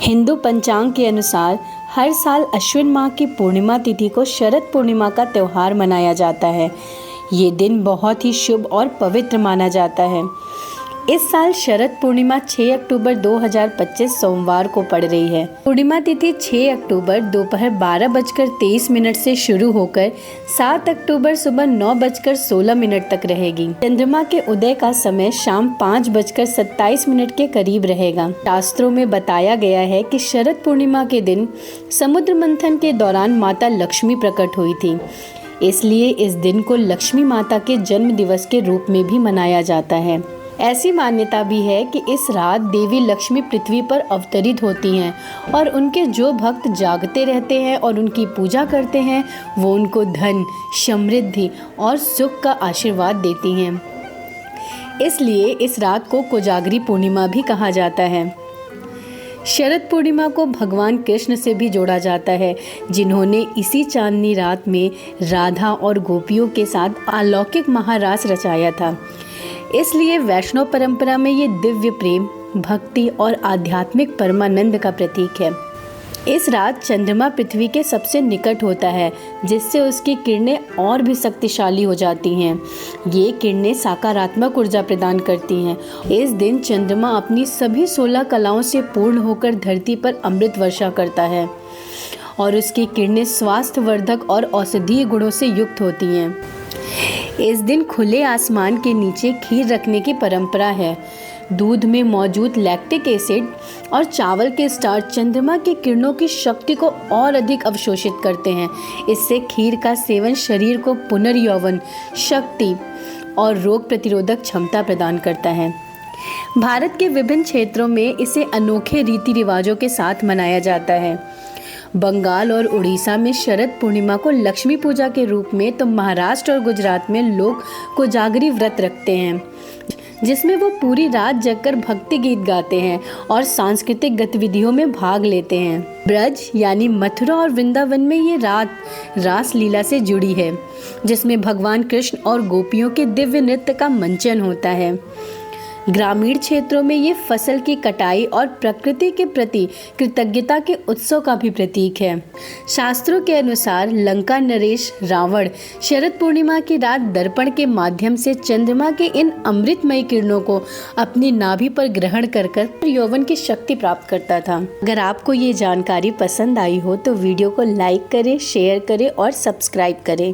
हिंदू पंचांग के अनुसार हर साल अश्विन माह की पूर्णिमा तिथि को शरद पूर्णिमा का त्यौहार मनाया जाता है। ये दिन बहुत ही शुभ और पवित्र माना जाता है। इस साल शरद पूर्णिमा 6 अक्टूबर 2025 सोमवार को पड़ रही है। पूर्णिमा तिथि 6 अक्टूबर दोपहर 12:23 से शुरू होकर 7 अक्टूबर सुबह 9:16 तक रहेगी। चंद्रमा के उदय का समय शाम 5:27 के करीब रहेगा। शास्त्रों में बताया गया है कि शरद पूर्णिमा के दिन समुद्र मंथन के दौरान माता लक्ष्मी प्रकट हुई थी, इसलिए इस दिन को लक्ष्मी माता के जन्म दिवस के रूप में भी मनाया जाता है। ऐसी मान्यता भी है कि इस रात देवी लक्ष्मी पृथ्वी पर अवतरित होती हैं और उनके जो भक्त जागते रहते हैं और उनकी पूजा करते हैं वो उनको धन, समृद्धि और सुख का आशीर्वाद देती हैं। इसलिए इस रात को कोजागरी पूर्णिमा भी कहा जाता है। शरद पूर्णिमा को भगवान कृष्ण से भी जोड़ा जाता है, जिन्होंने इसी चांदनी रात में राधा और गोपियों के साथ अलौकिक महारास रचाया था। इसलिए वैष्णव परंपरा में ये दिव्य प्रेम, भक्ति और आध्यात्मिक परमानंद का प्रतीक है। इस रात चंद्रमा पृथ्वी के सबसे निकट होता है, जिससे उसकी किरणें और भी शक्तिशाली हो जाती हैं। ये किरणें सकारात्मक ऊर्जा प्रदान करती हैं। इस दिन चंद्रमा अपनी सभी 16 कलाओं से पूर्ण होकर धरती पर अमृत वर्षा करता है और उसकी किरणें स्वास्थ्यवर्धक और औषधीय गुणों से युक्त होती हैं। इस दिन खुले आसमान के नीचे खीर रखने की परंपरा है। दूध में मौजूद लैक्टिक एसिड और चावल के स्टार्च चंद्रमा की किरणों की शक्ति को और अधिक अवशोषित करते हैं। इससे खीर का सेवन शरीर को पुनर्यौवन, शक्ति और रोग प्रतिरोधक क्षमता प्रदान करता है। भारत के विभिन्न क्षेत्रों में इसे अनोखे रीति रिवाजों के साथ मनाया जाता है। बंगाल और उड़ीसा में शरद पूर्णिमा को लक्ष्मी पूजा के रूप में, तो महाराष्ट्र और गुजरात में लोग कोजागरी व्रत रखते हैं, जिसमें वो पूरी रात जगकर भक्ति गीत गाते हैं और सांस्कृतिक गतिविधियों में भाग लेते हैं। ब्रज यानी मथुरा और वृंदावन में ये रात रास लीला से जुड़ी है, जिसमें भगवान कृष्ण और गोपियों के दिव्य नृत्य का मंचन होता है। ग्रामीण क्षेत्रों में ये फसल की कटाई और प्रकृति के प्रति कृतज्ञता के उत्सव का भी प्रतीक है। शास्त्रों के अनुसार लंका नरेश रावण शरद पूर्णिमा की रात दर्पण के माध्यम से चंद्रमा के इन अमृतमय किरणों को अपनी नाभि पर ग्रहण कर यौवन की शक्ति प्राप्त करता था। अगर आपको ये जानकारी पसंद आई हो तो वीडियो को लाइक करें, शेयर करें और सब्सक्राइब करें।